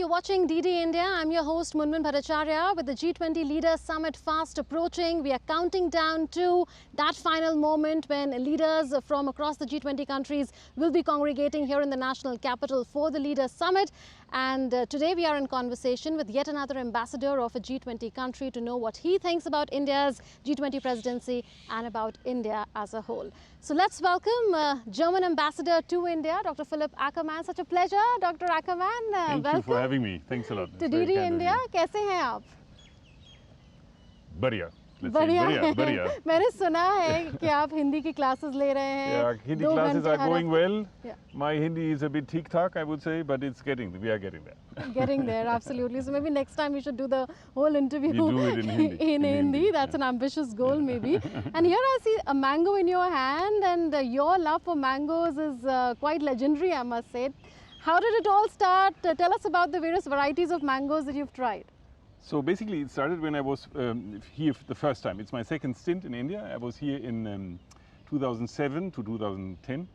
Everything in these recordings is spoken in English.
You're watching DD India. I'm your host Munmin Bhattacharya. With the G20 Leaders Summit fast approaching, we are counting down to that final moment when leaders from across the G20 countries will be congregating here in the national capital for the Leaders Summit. And today we are in conversation with yet another ambassador of a G20 country to know what he thinks about India's G20 presidency and about India as a whole. So let's welcome German ambassador to India, Dr. Philipp Ackermann. Such a pleasure, Dr. Ackermann. Thank you for having me. Thanks a lot. To DD India. कैसे हैं आप? बढ़िया. बढ़िया. मैंने सुना है कि आप हिंदी की classes ले रहे हैं. Yeah, Hindi classes are going well. Yeah. My Hindi is a bit tic-tac, I would say, but it's we are getting there. Getting there, absolutely. So maybe next time we should do the whole interview we do it in Hindi. in Hindi. That's an ambitious goal, maybe. And here I see a mango in your hand, and your love for mangoes is quite legendary, I must say. How did it all start? Tell us about the various varieties of mangoes that you've tried. So basically it started when I was here the first time. It's my second stint in India. I was here in 2007 to 2010,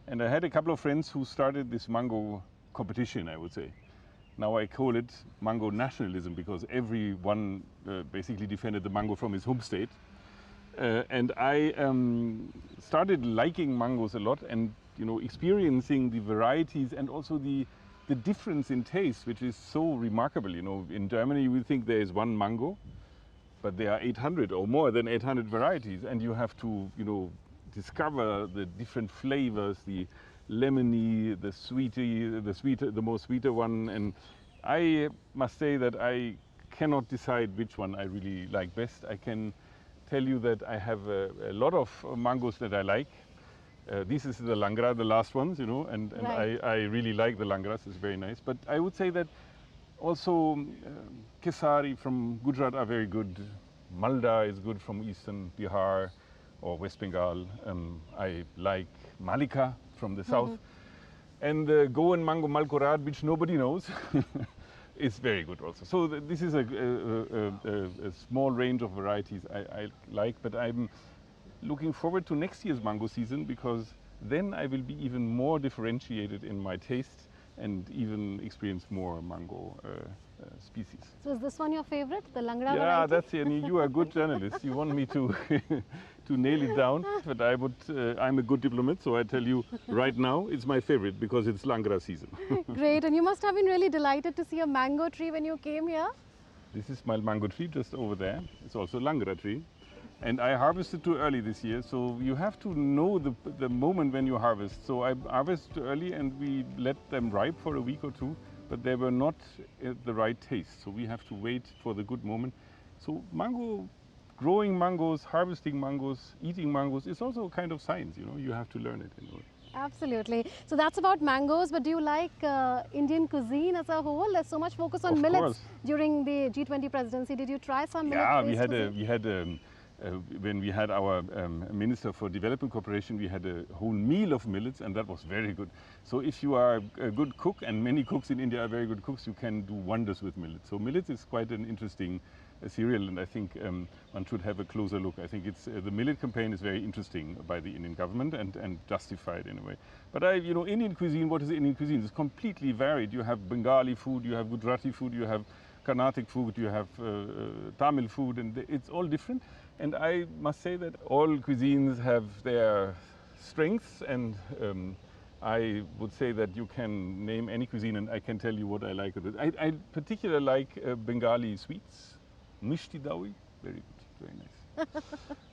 and I had a couple of friends who started this mango competition, I would say. Now I call it mango nationalism because everyone basically defended the mango from his home state. And I started liking mangoes a lot, and experiencing the varieties and also the difference in taste, which is so remarkable. In Germany we think there is one mango, but there are 800 or more than 800 varieties, and you have to discover the different flavors, the lemony, the sweeter, the more sweeter one. And I must say that I cannot decide which one I really like best. I can tell you that I have a lot of mangoes that I like. This is the Langra, the last ones, and right. I really like the Langras. It's very nice. But I would say that also Kesari from Gujarat are very good. Malda is good from eastern Bihar or West Bengal. I like Malika from the south. And Goan Mango Malkorad, which nobody knows, is very good also. So this is a small range of varieties I like, but I'm looking forward to next year's mango season, because then I will be even more differentiated in my taste and even experience more mango species. So is this one your favorite, the Langra variety? Yeah, that's it. You are a good journalist. You want me to to nail it down, but I'm a good diplomat, so I tell you right now it's my favorite because it's Langra season. Great, and you must have been really delighted to see a mango tree when you came here. This is my mango tree just over there. It's also a Langra tree. And I harvested too early this year, so you have to know the moment when you harvest. So I harvested early and we let them ripe for a week or two, but they were not at the right taste. So we have to wait for the good moment. So growing mangoes, harvesting mangoes, eating mangoes is also a kind of science, you have to learn it in a way. Absolutely. So that's about mangoes, but do you like Indian cuisine as a whole? There's so much focus on millets during the G20 presidency. Did you try some millet-based cuisine? When we had our Minister for Development Cooperation, we had a whole meal of millets, and that was very good. So if you are a good cook, and many cooks in India are very good cooks, you can do wonders with millets. So millets is quite an interesting cereal, and I think one should have a closer look. I think the millet campaign is very interesting by the Indian government and justified in a way. But Indian cuisine, what is Indian cuisine? It's completely varied. You have Bengali food, you have Gujarati food, you have Carnatic food, you have Tamil food, and it's all different. And I must say that all cuisines have their strengths, and I would say that you can name any cuisine and I can tell you what I like of it. I particularly like Bengali sweets, mishti dawi, very good, very nice.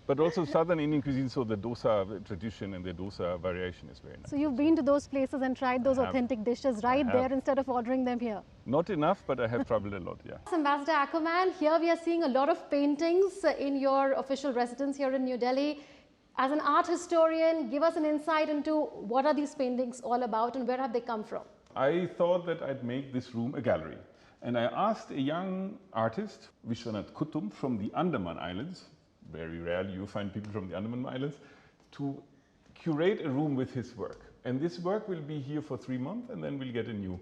But also southern Indian cuisine, so the dosa tradition and the dosa variation is very nice. So you've been to those places and tried those authentic dishes right there instead of ordering them here? Not enough, but I have traveled a lot, yeah. Ambassador Ackermann, here we are seeing a lot of paintings in your official residence here in New Delhi. As an art historian, give us an insight into what are these paintings all about and where have they come from? I thought that I'd make this room a gallery. And I asked a young artist, Vishwanath Kutum, from the Andaman Islands, very rarely you find people from the Andaman Islands, to curate a room with his work. And this work will be here for 3 months, and then we'll get a new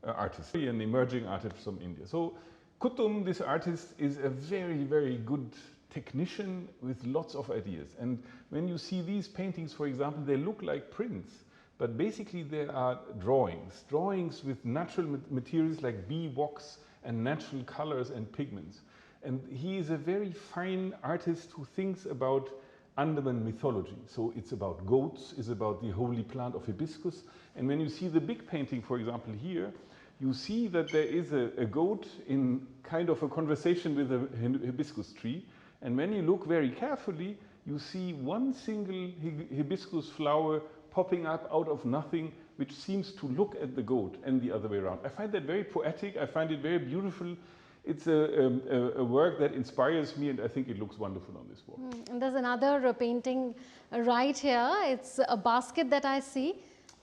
artist, an emerging artist from India. So Kutum, this artist, is a very, very good technician with lots of ideas. And when you see these paintings, for example, they look like prints, But basically there are drawings with natural materials like bee wax and natural colors and pigments. And he is a very fine artist who thinks about Andaman mythology. So it's about goats, it's about the holy plant of hibiscus. And when you see the big painting, for example, here, you see that there is a goat in kind of a conversation with a hibiscus tree. And when you look very carefully, you see one single hibiscus flower popping up out of nothing, which seems to look at the goat and the other way around. I find that very poetic, I find it very beautiful. It's a work that inspires me, and I think it looks wonderful on this wall. And there's another painting right here. It's a basket that I see.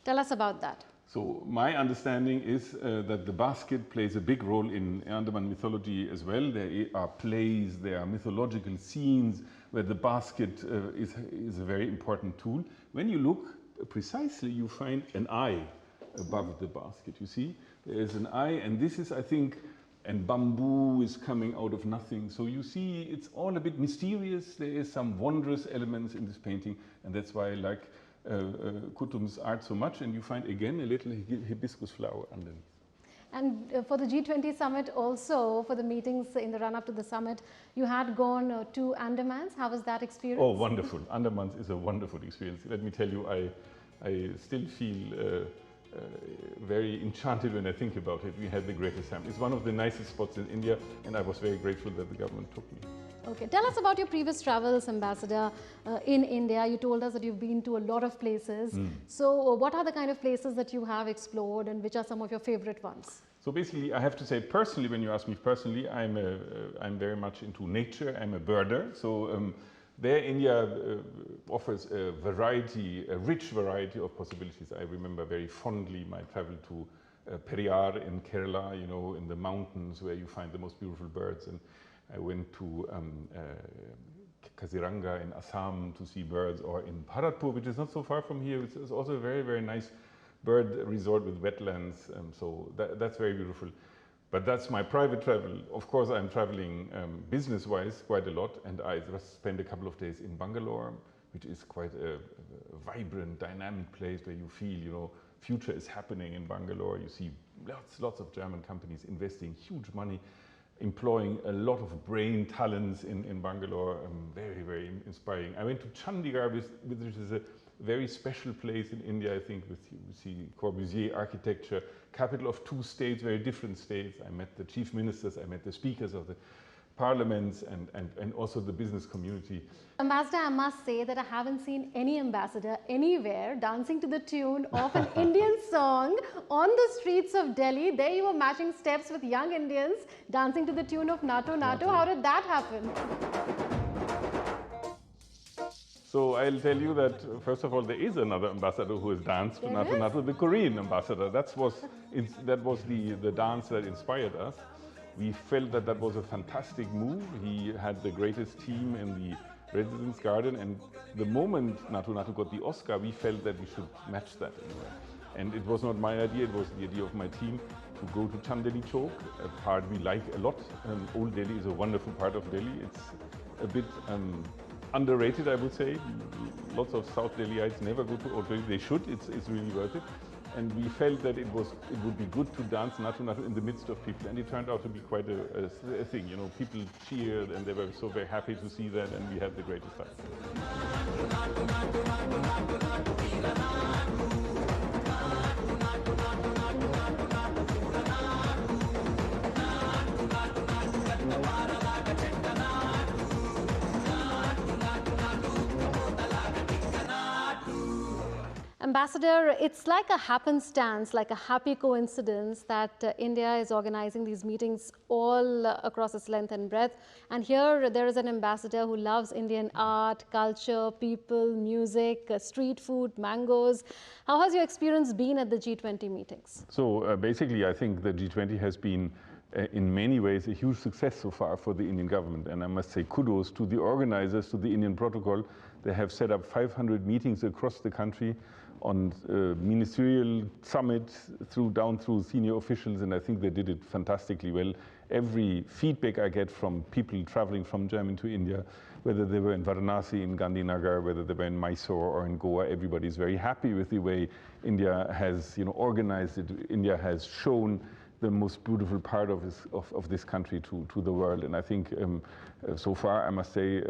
Tell us about that. So my understanding is that the basket plays a big role in Andaman mythology as well. There are plays, there are mythological scenes where the basket is a very important tool. When you look precisely, you find an eye above the basket. You see, there is an eye, and this is, I think, and bamboo is coming out of nothing. So you see, it's all a bit mysterious. There is some wondrous elements in this painting, and that's why I like Kutum's art so much. And you find again a little hibiscus flower underneath. And for the G20 summit also, for the meetings in the run-up to the summit, you had gone to Andamans. How was that experience? Oh, wonderful. Andamans is a wonderful experience. Let me tell you, I still feel very enchanted when I think about it. We had the greatest time. It's one of the nicest spots in India, and I was very grateful that the government took me. Okay, tell us about your previous travels, Ambassador, in India. You told us that you've been to a lot of places. So what are the kind of places that you have explored, and which are some of your favorite ones? So basically, I have to say personally, when you ask me personally, I'm very much into nature. I'm a birder. So there India offers a rich variety of possibilities. I remember very fondly my travel to Periyar in Kerala, you know, in the mountains where you find the most beautiful birds. And I went to Kaziranga in Assam to see birds, or in Bharatpur, which is not so far from here. It's also a very, very nice bird resort with wetlands. So that's very beautiful. But that's my private travel. Of course, I'm traveling business-wise quite a lot, and I just spent a couple of days in Bangalore, which is quite a vibrant, dynamic place where you feel, you know, future is happening in Bangalore. You see lots of German companies investing huge money, employing a lot of brain talents in Bangalore. Very, very inspiring. I went to Chandigarh, which is a very special place in India, I think, with you see Corbusier architecture, capital of two states, very different states. I met the chief ministers, I met the speakers of the parliaments, and also the business community. Ambassador, I must say that I haven't seen any ambassador anywhere dancing to the tune of an Indian song on the streets of Delhi. There you were matching steps with young Indians dancing to the tune of Nato Nato. How did that happen? So I'll tell you that, first of all, there is another ambassador who has danced to Nato Nato, the Korean ambassador. That was the dance that inspired us. We felt that that was a fantastic move. He had the greatest team in the Residence Garden, and the moment Nato Nato got the Oscar, we felt that we should match that anyway. And it was not my idea, it was the idea of my team to go to Chandeli Chowk, a part we like a lot. Old Delhi is a wonderful part of Delhi. It's a bit underrated, I would say. Lots of South Delhiites never go to Old Delhi. They should, it's really worth it. And we felt that it would be good to dance Nato Nato in the midst of people, and it turned out to be quite a thing. You know, people cheered, and they were so very happy to see that, and we had the greatest time. Ambassador, it's like a happenstance, like a happy coincidence that India is organizing these meetings all across its length and breadth. And here there is an ambassador who loves Indian art, culture, people, music, street food, mangoes. How has your experience been at the G20 meetings? So basically, I think the G20 has been in many ways a huge success so far for the Indian government. And I must say kudos to the organizers, to the Indian protocol. They have set up 500 meetings across the country on ministerial summit down through senior officials, and I think they did it fantastically well. every feedback I get from people traveling from Germany to India, whether they were in Varanasi, in Gandhinagar, whether they were in Mysore or in Goa, everybody's very happy with the way India has, organized it. India has shown the most beautiful part of this country to the world. And I think so far, I must say,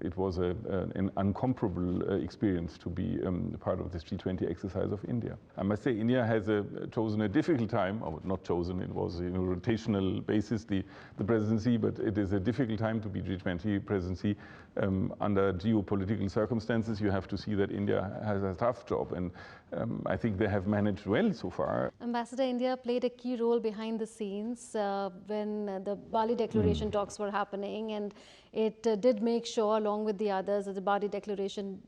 it was an incomparable experience to be part of this G20 exercise of India. I must say, India has chosen a difficult time, or not chosen, it was rotational basis, the presidency, but it is a difficult time to be G20 presidency. Under geopolitical circumstances, you have to see that India has a tough job, and I think they have managed well so far. Ambassador, India played a key role behind the scenes when the Bali Declaration talks were happening, and it did make sure, along with the others, that the Bali Declaration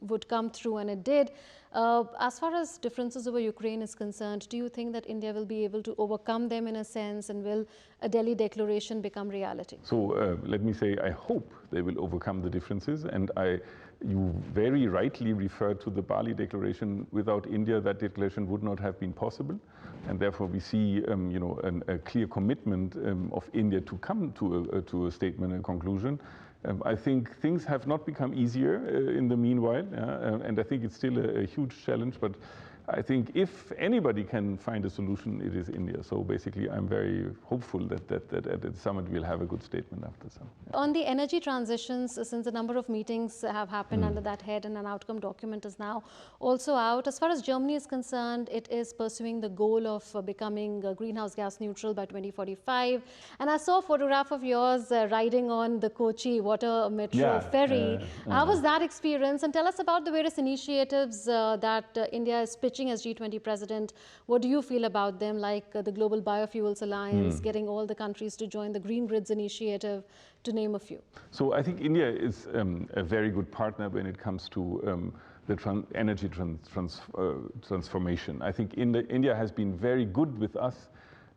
would come through, and it did. As far as differences over Ukraine is concerned, do you think that India will be able to overcome them in a sense, and will a Delhi Declaration become reality? So let me say, I hope they will overcome the differences, and you very rightly referred to the Bali Declaration. Without India, that declaration would not have been possible, and therefore we see, a clear commitment of India to come to a statement and conclusion. I think things have not become easier in the meanwhile, and I think it's still a huge challenge, but I think if anybody can find a solution, it is India. So basically, I'm very hopeful that at the summit we'll have a good statement after the summit. On the energy transitions, since a number of meetings have happened under that head, and an outcome document is now also out. As far as Germany is concerned, it is pursuing the goal of becoming greenhouse gas neutral by 2045. And I saw a photograph of yours riding on the Kochi water metro ferry. How was that experience? And tell us about the various initiatives that India is pitching as G20 president. What do you feel about them, like the Global Biofuels Alliance, getting all the countries to join the Green Grids initiative, to name a few? So I think India is a very good partner when it comes to the energy transformation. I think India has been very good with us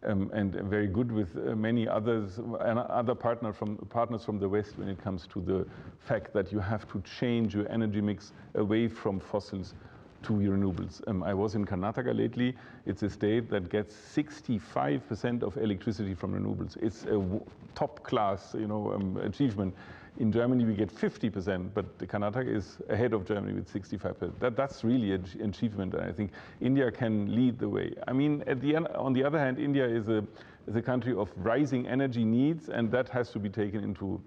and very good with many others, and other partners from the West when it comes to the fact that you have to change your energy mix away from fossils to renewables. I was in Karnataka lately. It's a state that gets 65% of electricity from renewables. It's a top class, achievement. In Germany, we get 50%, but Karnataka is ahead of Germany with 65%. That's really an achievement, and I think India can lead the way. I mean, on the other hand, India is a country of rising energy needs, and that has to be taken into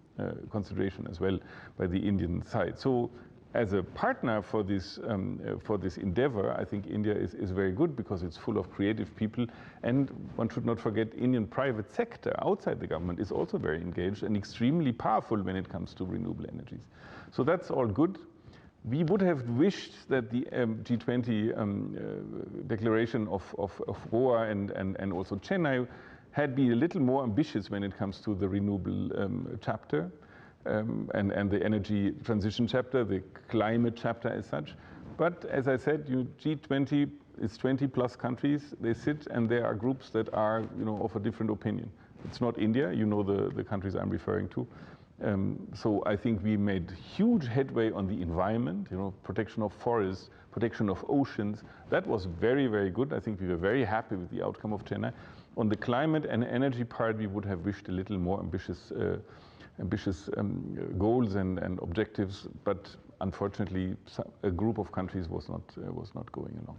consideration as well by the Indian side. So, as a partner for this endeavor, I think India is very good because it's full of creative people, and one should not forget Indian private sector outside the government is also very engaged and extremely powerful when it comes to renewable energies. So that's all good. We would have wished that the G20 declaration of Goa and also Chennai had been a little more ambitious when it comes to the renewable chapter. And the energy transition chapter, the climate chapter as such. But as I said, G20 is 20 plus countries. They sit, and there are groups that are of a different opinion. It's not India, the countries I'm referring to. So I think we made huge headway on the environment, protection of forests, protection of oceans. That was very, very good. I think we were very happy with the outcome of Chennai. On the climate and energy part, we would have wished a little more ambitious goals and objectives, but unfortunately, a group of countries was not going along.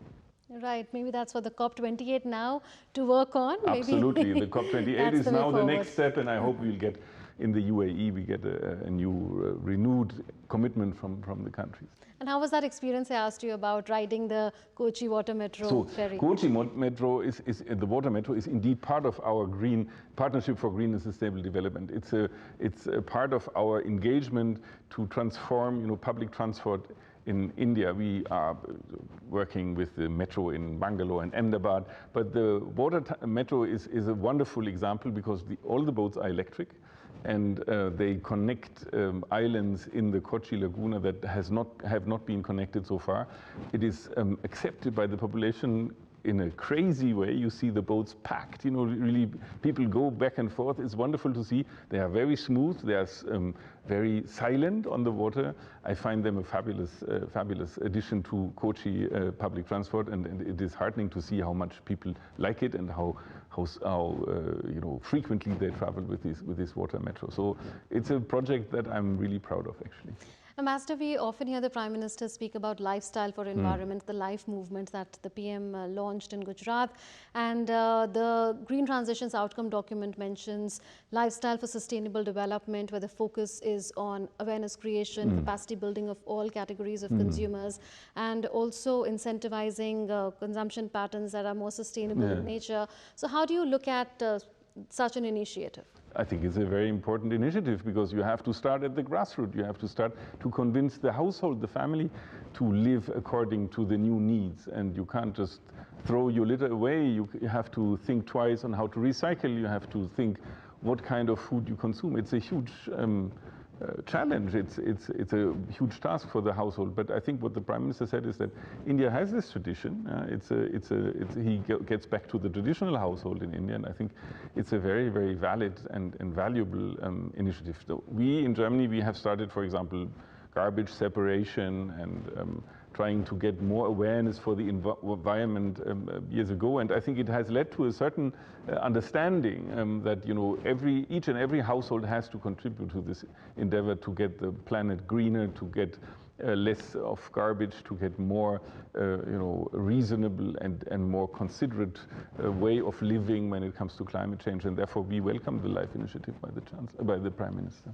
Right, maybe that's for the COP28 now to work on. Absolutely, maybe. The COP28 is now the next step, and I hope we'll get in the UAE, we get a new renewed commitment from the countries. And how was that experience I asked you about, riding the Kochi water metro ferry? Kochi metro the water metro is indeed part of our green partnership for green and sustainable development. It's a part of our engagement to transform public transport in India. We are working with the metro in Bangalore and Ahmedabad, but the water metro is a wonderful example because all the boats are electric, and they connect islands in the Kochi Laguna that have not been connected so far. It is accepted by the population in a crazy way. You see the boats packed, really people go back and forth. It's wonderful to see. They are very smooth. They are very silent on the water. I find them a fabulous addition to Kochi public transport, and it is heartening to see how much people like it and how you know, frequently they travel with this water metro. So it's a project that I'm really proud of, actually. Ambassador, we often hear the Prime Minister speak about lifestyle for environment, the LIFE movement that the PM launched in Gujarat. And the Green Transitions Outcome document mentions lifestyle for sustainable development, where the focus is on awareness creation, capacity building of all categories of consumers, and also incentivizing consumption patterns that are more sustainable in nature. So how do you look at such an initiative? I think it's a very important initiative, because you have to start at the grassroots. You have to start to convince the household, the family, to live according to the new needs. And you can't just throw your litter away. You have to think twice on how to recycle. You have to think what kind of food you consume. It's a huge challenge. It's a huge task for the household. But I think what the Prime Minister said is that India has this tradition. He gets back to the traditional household in India, and I think it's a very, very valid and valuable initiative. So we in Germany, we have started, for example, garbage separation and trying to get more awareness for the environment years ago, and I think it has led to a certain understanding that, you know, each and every household has to contribute to this endeavor to get the planet greener, to get less of garbage, to get more, you know, reasonable and more considerate way of living when it comes to climate change, and therefore we welcome the LIFE initiative by the Prime Minister.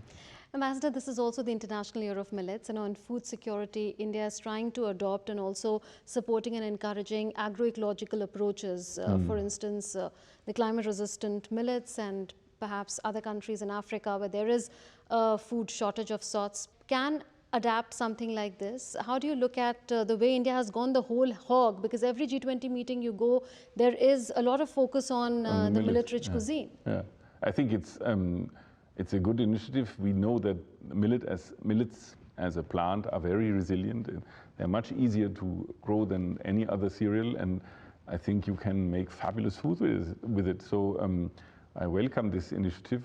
Ambassador, this is also the International Year of Millets, and on food security, India is trying to adopt and also supporting and encouraging agroecological approaches. For instance, the climate-resistant millets, and perhaps other countries in Africa where there is a food shortage of sorts can adapt something like this. How do you look at the way India has gone the whole hog? Because every G20 meeting you go, there is a lot of focus on the millet-rich cuisine. Yeah, I think it's a good initiative. We know that millets as a plant are very resilient. They're much easier to grow than any other cereal, and I think you can make fabulous food with it. So I welcome this initiative,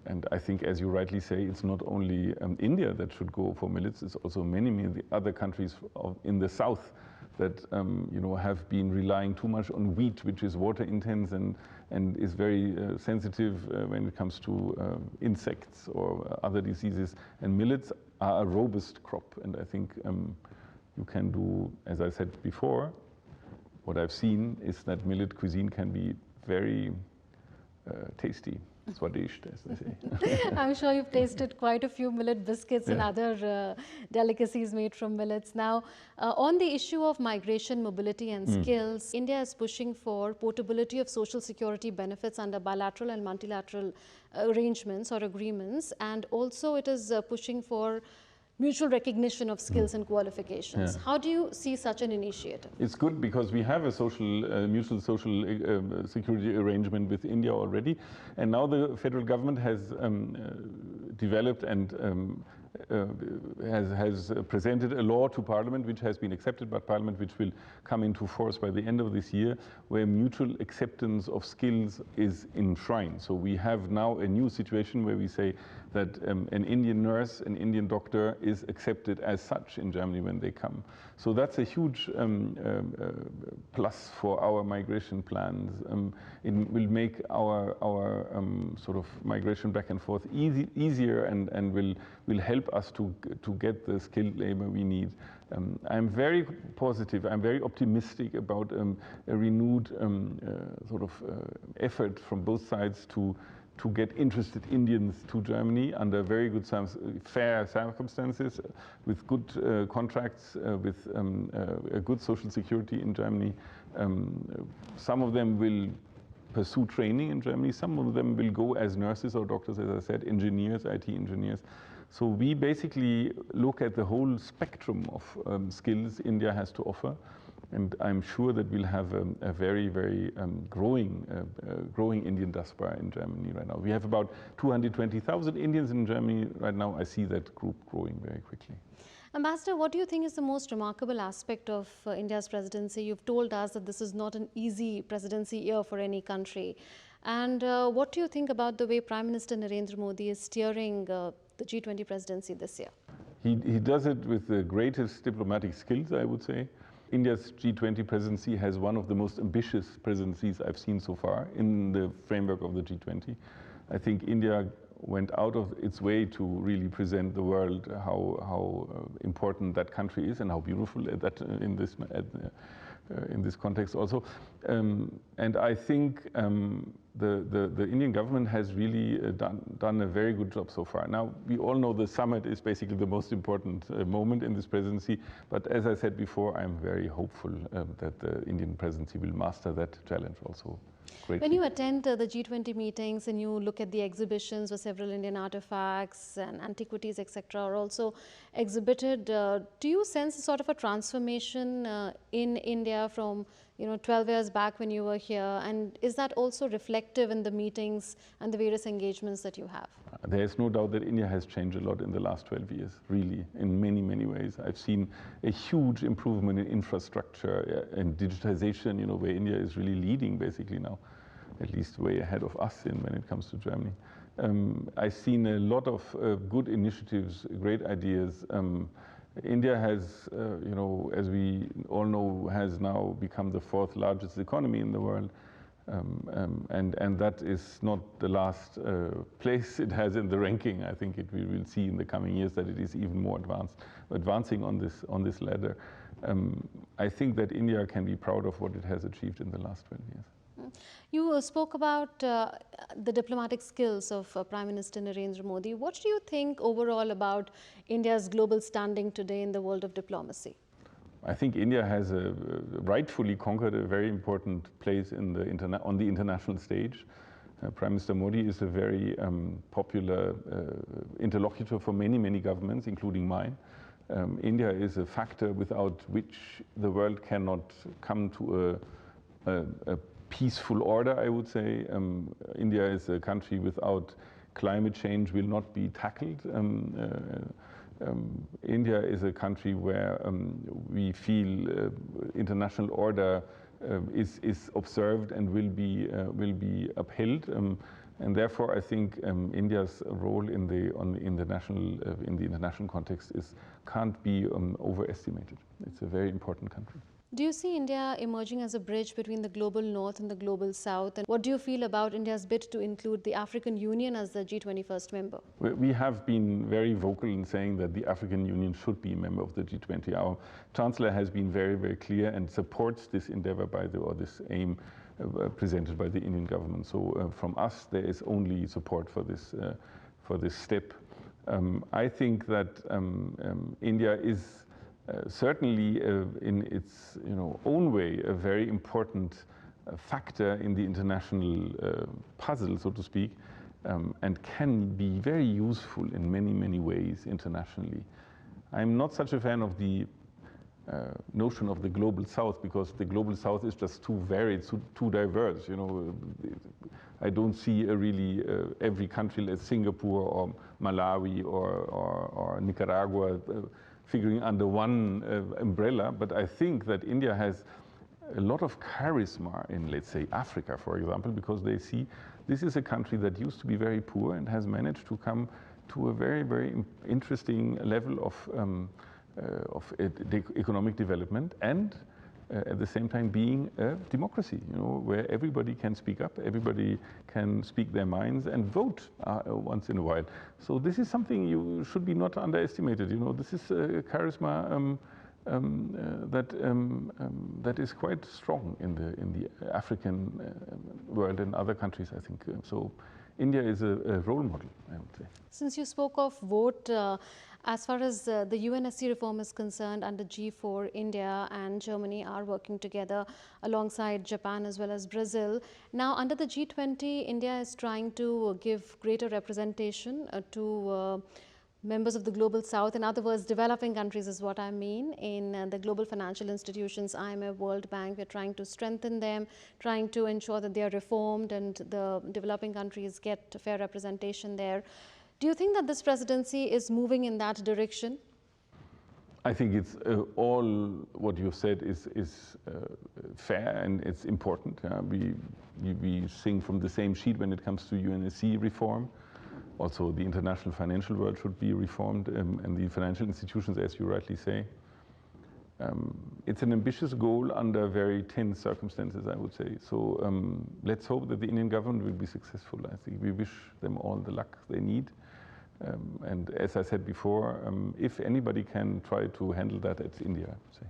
and I think, as you rightly say, it's not only India that should go for millets. It's also many other countries in the south that you know, have been relying too much on wheat, which is water intense and is very sensitive when it comes to insects or other diseases. And millets are a robust crop, and I think you can do, as I said before, what I've seen is that millet cuisine can be very tasty. Swadisht, as they say. I'm sure you've tasted quite a few millet biscuits and other delicacies made from millets. Now, on the issue of migration, mobility and skills, India is pushing for portability of social security benefits under bilateral and multilateral arrangements or agreements, and also it is pushing for mutual recognition of skills and qualifications. How do you see such an initiative? It's good because we have a mutual social security arrangement with India already, and now the federal government has developed and has presented a law to Parliament, which has been accepted by Parliament, which will come into force by the end of this year, where mutual acceptance of skills is enshrined. So we have now a new situation where we say that an Indian nurse, an Indian doctor is accepted as such in Germany when they come. So that's a huge plus for our migration plans. It will make our sort of migration back and forth easier and will help us to get the skilled labor we need. I'm very positive, I'm very optimistic about a renewed sort of effort from both sides to get interested Indians to Germany under very good, fair circumstances, with good contracts, with a good social security in Germany. Some of them will pursue training in Germany. Some of them will go as nurses or doctors, as I said, engineers, IT engineers. So we basically look at the whole spectrum of skills India has to offer. And I'm sure that we'll have a very, very growing Indian diaspora in Germany right now. We have about 220,000 Indians in Germany right now. I see that group growing very quickly. Ambassador, what do you think is the most remarkable aspect of India's presidency? You've told us that this is not an easy presidency year for any country. And what do you think about the way Prime Minister Narendra Modi is steering the G20 presidency this year? He does it with the greatest diplomatic skills, I would say. India's G20 presidency has one of the most ambitious presidencies I've seen so far in the framework of the G20. I think India went out of its way to really present the world how important that country is and how beautiful that in this context also. And I think the Indian government has really done a very good job so far. Now, we all know the summit is basically the most important moment in this presidency, but as I said before, I'm very hopeful that the Indian presidency will master that challenge also greatly. When you attend the G20 meetings and you look at the exhibitions where several Indian artifacts and antiquities, etc., are also exhibited, do you sense a sort of a transformation in India from 12 years back when you were here, and is that also reflective in the meetings and the various engagements that you have? There is no doubt that India has changed a lot in the last 12 years, really, in many, many ways. I've seen a huge improvement in infrastructure and digitization, where India is really leading basically now, at least way ahead of us when it comes to Germany. I've seen a lot of good initiatives, great ideas. India has, as we all know, has now become the 4th largest economy in the world. And that is not the last place it has in the ranking. I think we will see in the coming years that it is even more advancing on this ladder. I think that India can be proud of what it has achieved in the last 20 years. You spoke about the diplomatic skills of Prime Minister Narendra Modi. What do you think overall about India's global standing today in the world of diplomacy? I think India has rightfully conquered a very important place on the international stage. Prime Minister Modi is a very popular interlocutor for many, many governments, including mine. India is a factor without which the world cannot come to a peaceful order, I would say. India is a country without climate change will not be tackled. India is a country where we feel international order is observed and will be upheld, and therefore I think India's role in the international context can't be overestimated. It's a very important country. Do you see India emerging as a bridge between the global north and the global south? And what do you feel about India's bid to include the African Union as the G20 first member? We have been very vocal in saying that the African Union should be a member of the G20. Our Chancellor has been very, very clear and supports this endeavor or this aim presented by the Indian government. So from us, there is only support for this step. I think that India is certainly in its own way a very important factor in the international puzzle, so to speak, and can be very useful in many, many ways internationally. I'm not such a fan of the notion of the global south, because the global south is just too varied, too diverse. I don't see really every country like Singapore or Malawi or Nicaragua figuring under one umbrella, but I think that India has a lot of charisma in, let's say, Africa, for example, because they see this is a country that used to be very poor and has managed to come to a very, very interesting level of economic development, and at the same time being a democracy, where everybody can speak up, everybody can speak their minds and vote once in a while. So this is something you should be not underestimated. This is a charisma that is quite strong in the African world and other countries, I think. So India is a role model, I would say. Since you spoke of vote, as far as the UNSC reform is concerned, under G4, India and Germany are working together alongside Japan as well as Brazil. Now, under the G20, India is trying to give greater representation to members of the global south. In other words, developing countries is what I mean. In the global financial institutions, IMF, World Bank, we're trying to strengthen them, trying to ensure that they are reformed and the developing countries get fair representation there. Do you think that this presidency is moving in that direction? I think it's all what you said is fair and it's important. We sing from the same sheet when it comes to UNSC reform. Also, the international financial world should be reformed, and the financial institutions, as you rightly say. It's an ambitious goal under very tense circumstances, I would say. So let's hope that the Indian government will be successful. I think we wish them all the luck they need. And as I said before, if anybody can try to handle that, it's India, I would say.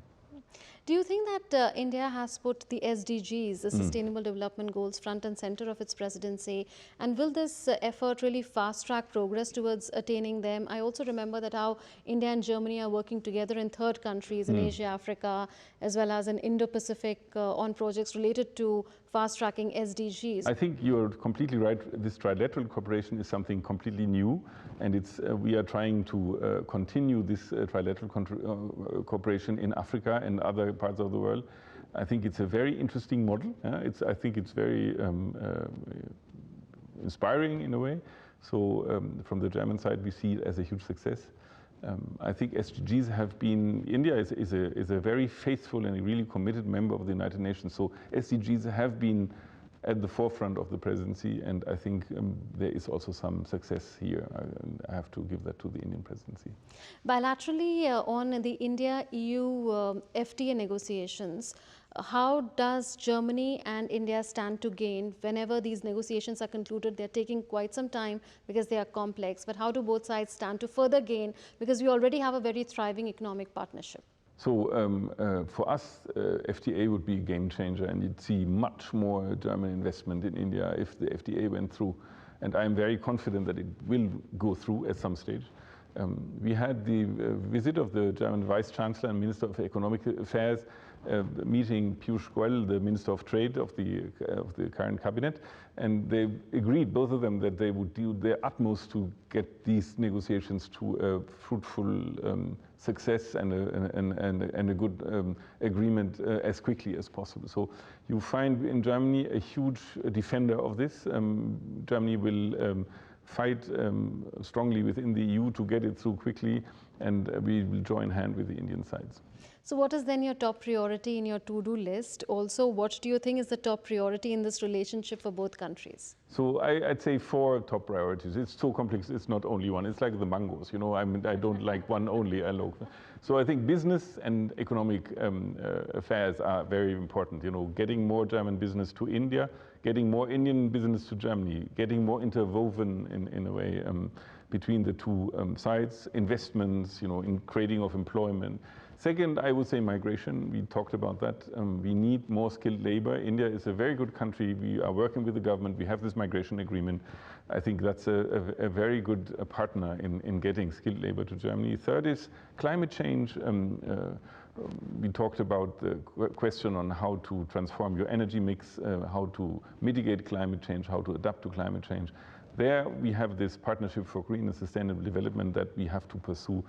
Do you think that India has put the SDGs, the Sustainable Development Goals, front and center of its presidency? And will this effort really fast-track progress towards attaining them? I also remember that how India and Germany are working together in third countries in Asia, Africa, as well as in Indo-Pacific on projects related to fast-tracking SDGs. I think you're completely right. This trilateral cooperation is something completely new, and we are trying to continue this trilateral cooperation in Africa and other parts of the world. I think it's a very interesting model. I think it's very inspiring in a way. So from the German side, we see it as a huge success. I think SDGs have been, India is a very faithful and really committed member of the United Nations. So SDGs have been at the forefront of the presidency, and I think there is also some success here. I have to give that to the Indian presidency. Bilaterally, on the India-EU FTA negotiations, how does Germany and India stand to gain? Whenever these negotiations are concluded, they're taking quite some time because they are complex. But how do both sides stand to further gain? Because we already have a very thriving economic partnership. So for us, FTA would be a game changer, and you'd see much more German investment in India if the FTA went through. And I'm very confident that it will go through at some stage. We had the visit of the German Vice Chancellor and Minister of Economic Affairs, meeting Piyush Goyal, the Minister of Trade of the current cabinet, and they agreed, both of them, that they would do their utmost to get these negotiations to a fruitful success and a good agreement as quickly as possible. So you find in Germany a huge defender of this. Germany will fight strongly within the EU to get it through quickly, and we will join hand with the Indian sides. So what is then your top priority in your to-do list? Also, what do you think is the top priority in this relationship for both countries? So I'd say 4 top priorities. It's so complex, it's not only one. It's like the mangoes, you know, I don't like one only. So I think business and economic affairs are very important. You know, getting more German business to India, getting more Indian business to Germany, getting more interwoven in a way between the two sides, investments, you know, in creating of employment. Second, I would say migration. We talked about that. We need more skilled labor. India is a very good country. We are working with the government. We have this migration agreement. I think that's a very good partner in getting skilled labor to Germany. Third is climate change. We talked about the question on how to transform your energy mix, how to mitigate climate change, how to adapt to climate change. There we have this partnership for green and sustainable development that we have to pursue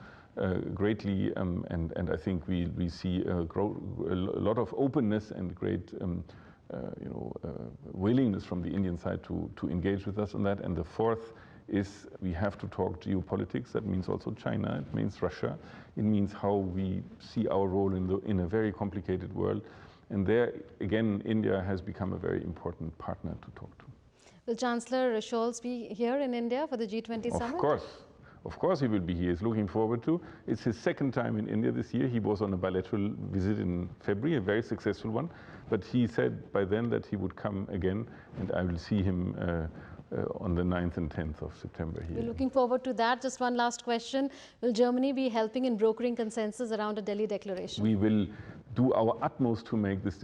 greatly, and I think we see a lot of openness and great willingness from the Indian side to engage with us on that. And the fourth is we have to talk geopolitics. That means also China, it means Russia, it means how we see our role in a very complicated world. And there, again, India has become a very important partner to talk to. Will Chancellor Scholz be here in India for the G20 summit? Of course he will be here. He's looking forward to. It's his second time in India this year. He was on a bilateral visit in February, a very successful one. But he said by then that he would come again, and I will see him on the 9th and 10th of September here. We're looking forward to that. Just one last question. Will Germany be helping in brokering consensus around a Delhi declaration? We will do our utmost to make this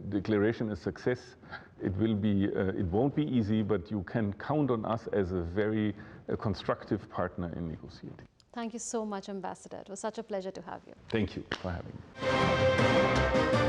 declaration a success. It won't be easy, but you can count on us as a very constructive partner in negotiating. Thank you so much, Ambassador. It was such a pleasure to have you. Thank you for having me.